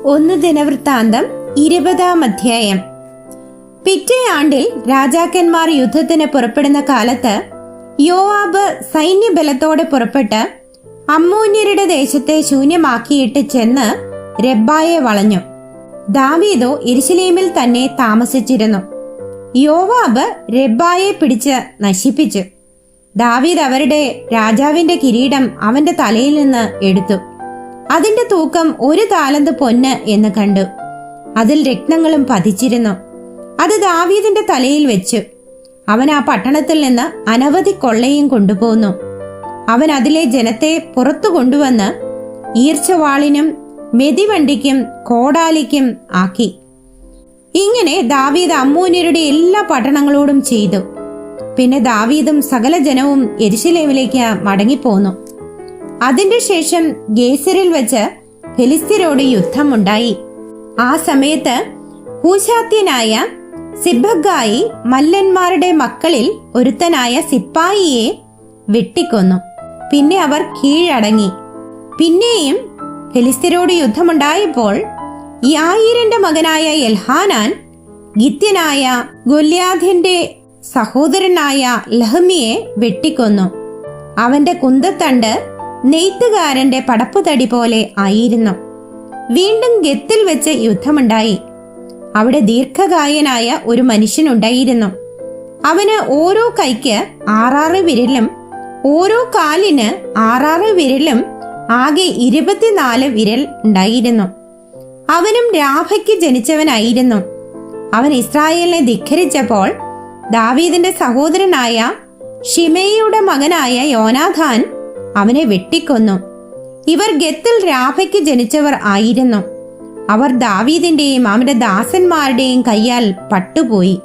ഒന്ന് ദിനവൃത്താന്തം 20-ാം അധ്യായം. പിറ്റേ ആണ്ടിൽ രാജാക്കന്മാർ യുദ്ധത്തിന് പുറപ്പെടുന്ന കാലത്ത് യോവാബ് സൈന്യബലത്തോടെ പുറപ്പെട്ട് അമ്മോന്യരുടെ ദേശത്തെ ശൂന്യമാക്കിയിട്ട് ചെന്ന് രബ്ബായെ വളഞ്ഞു. ദാവീദോ യെരൂശലേമിൽ തന്നെ താമസിച്ചിരുന്നു. യോവാബ് രബ്ബായെ പിടിച്ച് നശിപ്പിച്ചു. ദാവീദ് അവരുടെ രാജാവിന്റെ കിരീടം അവന്റെ തലയിൽ നിന്ന് എടുത്തു. അതിന്റെ തൂക്കം 1 താലന്ത് പൊന്ന് എന്ന് കണ്ടു. അതിൽ രത്നങ്ങളും പതിച്ചിരുന്നു. അത് ദാവീദിന്റെ തലയിൽ വെച്ചു. അവൻ ആ പട്ടണത്തിൽ നിന്ന് അനവധി കൊള്ളയും കൊണ്ടുപോന്നു. അവൻ അതിലെ ജനത്തെ പുറത്തു കൊണ്ടുവന്ന് ഈർച്ചവാളിനും മെതിവണ്ടിക്കും കോടാലിക്കും ആക്കി. ഇങ്ങനെ ദാവീദ് അമ്മോന്യരുടെ എല്ലാ പട്ടണങ്ങളോടും ചെയ്തു. പിന്നെ ദാവീദും സകല ജനവും യെരൂശലേമിലേക്ക് മടങ്ങിപ്പോന്നു. അതിന്റെ ശേഷം ഗേസരിൽ വെച്ച് ഫെലിസ്ത്യരോട് യുദ്ധമുണ്ടായി. ആ സമയത്ത് ഹൂശാത്യനായ സിബ്ബഗായി മല്ലന്മാരുടെ മക്കളിൽ ഒരുത്തനായ സിപ്പായിയെ വെട്ടിക്കൊന്നു. പിന്നെ അവർ കീഴടങ്ങി. പിന്നെയും ഫെലിസ്ത്യരോട് യുദ്ധമുണ്ടായപ്പോൾ യായീരിന്റെ മകനായ എൽഹാനാൻ ഗിത്യനായ ഗൊല്യാദിന്റെ സഹോദരനായ ലഹ്മിയെ വെട്ടിക്കൊന്നു. അവന്റെ കുന്തത്തണ്ട് നെയ്ത്തുകാരന്റെ പടപ്പുതടി പോലെ ആയിരുന്നു. വീണ്ടും ഗത്തിൽ വെച്ച് യുദ്ധമുണ്ടായി. അവിടെ ദീർഘകായനായ ഒരു മനുഷ്യനുണ്ടായിരുന്നു. അവന് ഓരോ കൈക്ക് 6 വിരലും ഓരോ കാലിന് 6 വിരലും ആകെ 24 വിരൽ ഉണ്ടായിരുന്നു. അവനും രാഭയ്ക്ക് ജനിച്ചവനായിരുന്നു. അവൻ ഇസ്രായേലിനെ ധിക്കരിച്ചപ്പോൾ ദാവീദിന്റെ സഹോദരനായ ഷിമെയിയുടെ മകനായ യോനാഥാൻ അവനെ വെട്ടിക്കൊന്നു. ഇവർ ഗത്തിൽ രാഭയ്ക്ക് ജനിച്ചവർ ആയിരുന്നു. അവർ ദാവീദിന്റെയും അവന്റെ ദാസന്മാരുടെയും കയ്യാൽ പട്ടുപോയി.